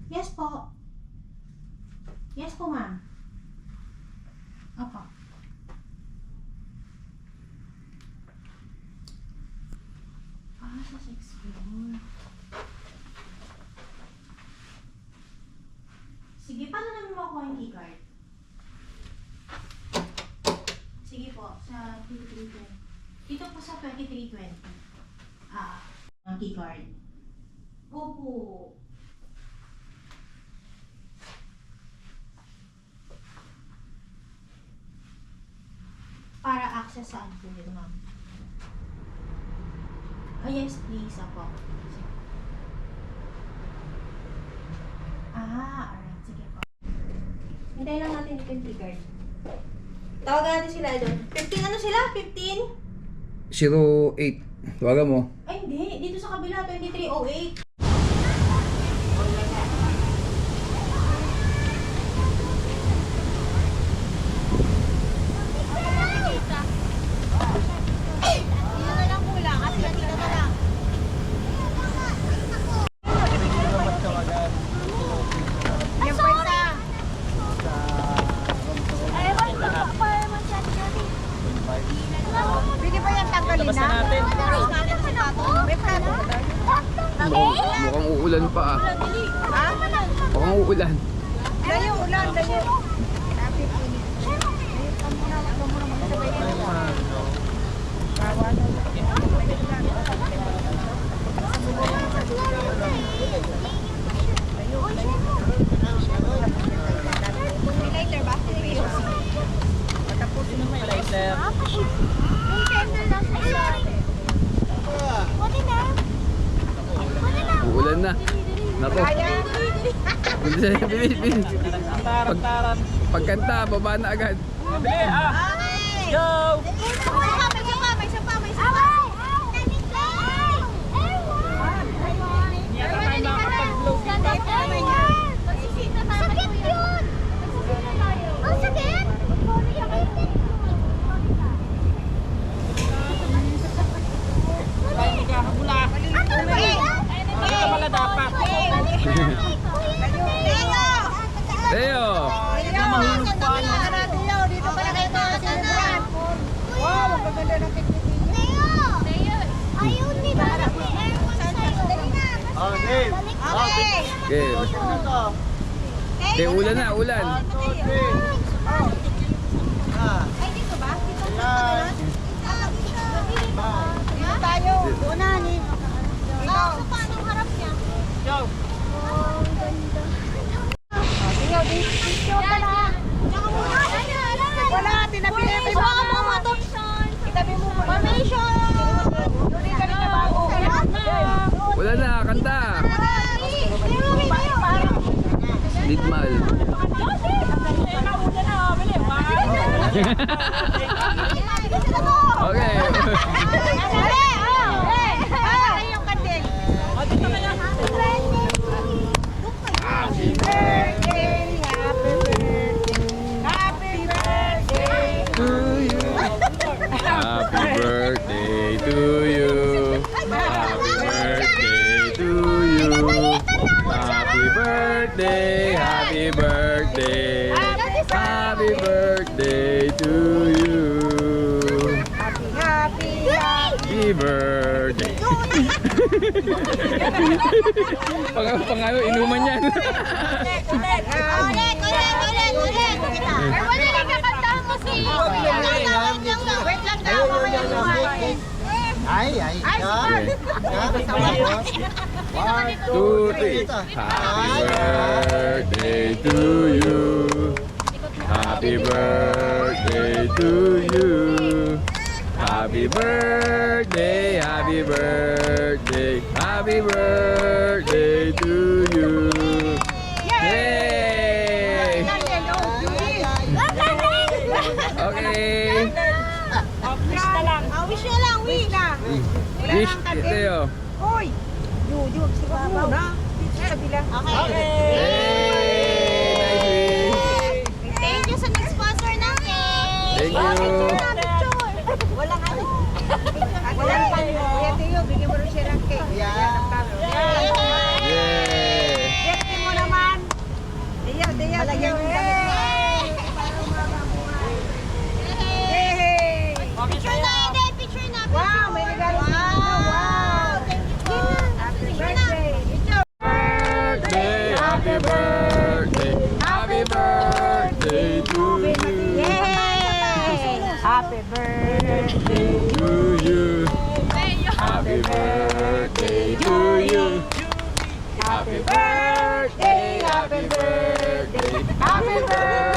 Yes po. Yes po, ma'am. Opo. Sa 6th floor. Sige, paano namin makuha yung keycard? Sige po, sa 2320. Dito po sa 2320. Ang keycard. Opo. Para access saan po yun, ma'am? Oh, yes, please. Apo. Alright. Sige po. Hintayin lang natin dito yung keycard. Tawagan natin sila doon. 15 ano sila? 15? 08. Tawagan mo. Ay, hindi. Dito sa kabila, 2308. Mukhang uulan pa ah. Mukhang uulan. Layo, ulan, layo. Lighter ba? Patapusin mo yung lighter. Uulan na. Nako. Bilis. Pagkanta, baba na agad. Go! May isa pa. Sakit yun! Ang sakit! Ano ba yan? Ito pala dapat. Leo! Dito pala kayo makasimulan. Wow, magaganda ng teknik ninyo. Ayun, di ba? May aircon sa'yo. Dali na. Okay. Okay. Okay, ulan na, ulan. Ay, dito ba? Dito tayo. Unan eh. So, paano harap niya? Tingnan din. Cute na. Wala, tinabi na yung mama. Itabi mo muna. Formation! Yuri ka rin na bago. Ulan na, kanta. Litmal. Okay. Happy birthday to you. Happy birthday to you. Happy birthday, happy birthday. Happy birthday to you. Happy birthday. Pangano, inuman yan. Ulit. Wala rin kakantahan mo si... Wait lang daw. Ay. One, 2, 3. Happy birthday to you. Happy birthday to you. Happy birthday, happy birthday, happy birthday to you. Yay! Okay. Wish na lang, wish na. Wish, Teo. Uy! Yun, siguro muna. Sa bilang. Hey! Nice wish. Thank you sa nag-sponsor ng cake. Thank you. Walang ano. Walang pan. Kuya Teo, bigyan mo rin siya ng cake. Yeah. Yay! Get mo naman. birthday to you. Happy birthday to you. Happy birthday, happy birthday, happy birthday.